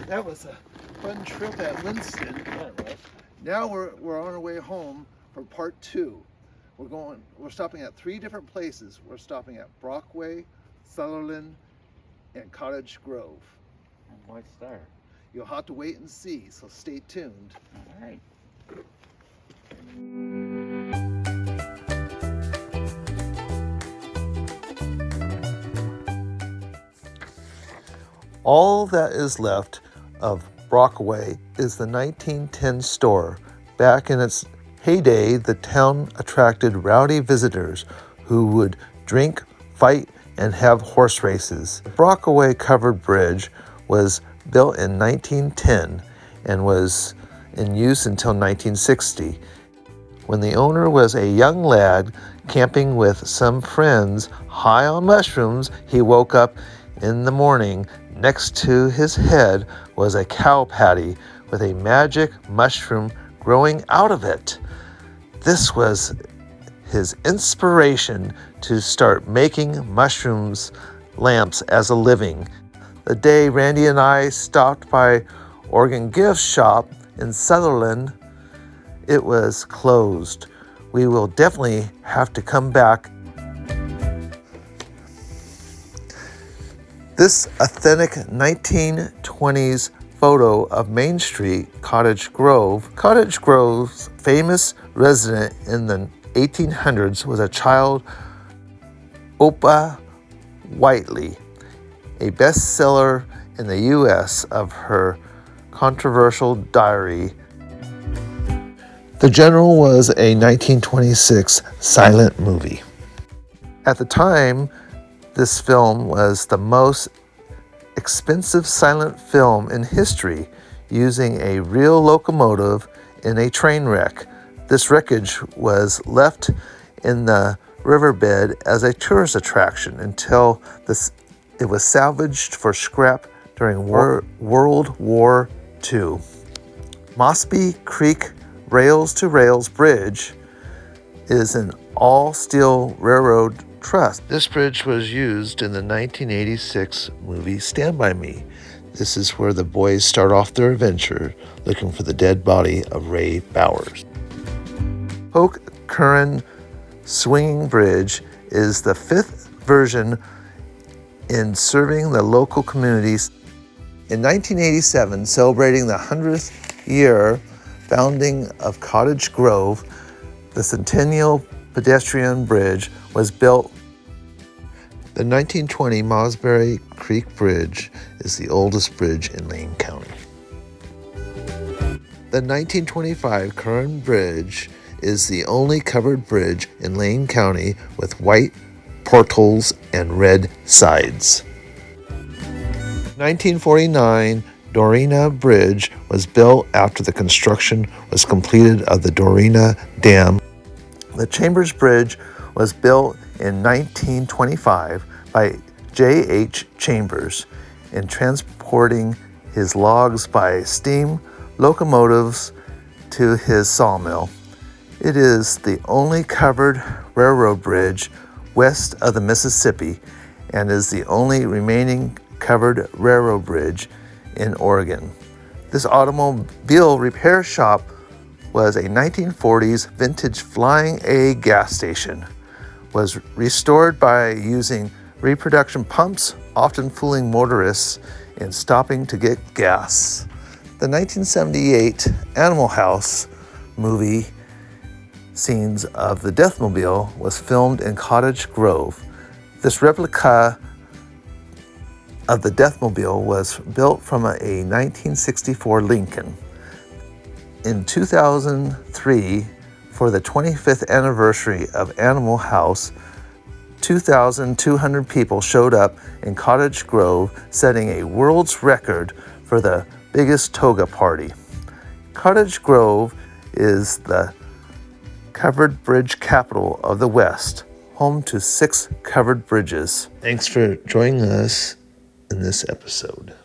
That was a fun trip at Winston. Now we're on our way home for part 2. We're stopping at 3 different places. We're stopping at Brockway, Sutherland, and Cottage Grove. And why Star? You'll have to wait and see, so stay tuned. All right. All that is left of Brockway is the 1910 store. Back in its heyday, the town attracted rowdy visitors who would drink, fight, and have horse races. The Brockway covered bridge was built in 1910 and was in use until 1960. When the owner was a young lad camping with some friends high on mushrooms, he woke up in the morning. Next to his head was a cow patty with a magic mushroom growing out of it. This was his inspiration to start making mushrooms lamps as a living. The day Randy and I stopped by Oregon gift shop in Sutherland, it was closed. We will definitely have to come back. This authentic 1920s photo of Main Street, Cottage Grove. Cottage Grove's famous resident in the 1800s was a child, Oprah Whiteley, a bestseller in the U.S. of her controversial diary. The General was a 1926 silent movie. At the time, this film was the most expensive silent film in history, using a real locomotive in a train wreck. This wreckage was left in the riverbed as a tourist attraction until it was salvaged for scrap during World War II. Mossby Creek Rails-to-Rails Bridge is an all-steel railroad truss. This bridge was used in the 1986 movie Stand By Me. This is where the boys start off their adventure looking for the dead body of Ray Bowers. Poke Curran Swinging Bridge is the 5th version in serving the local communities. In 1987, celebrating the 100th year founding of Cottage Grove, the Centennial Pedestrian Bridge was built. The 1920 Mossberry Creek Bridge is the oldest bridge in Lane County. The 1925 Curran Bridge is the only covered bridge in Lane County with white portals and red sides. 1949 Dorena Bridge was built after the construction was completed of the Dorena Dam. The Chambers Bridge was built in 1925 by J.H. Chambers in transporting his logs by steam locomotives to his sawmill. It is the only covered railroad bridge west of the Mississippi and is the only remaining covered railroad bridge in Oregon. This automobile repair shop was a 1940s vintage Flying A gas station. Was restored by using reproduction pumps, often fooling motorists in stopping to get gas. The 1978 Animal House movie scenes of the deathmobile was filmed in Cottage Grove. This replica of the deathmobile was built from a 1964 Lincoln. In 2003, for the 25th anniversary of Animal House, 2,200 people showed up in Cottage Grove, setting a world's record for the biggest toga party. Cottage Grove is the covered bridge capital of the West, home to 6 covered bridges. Thanks for joining us in this episode.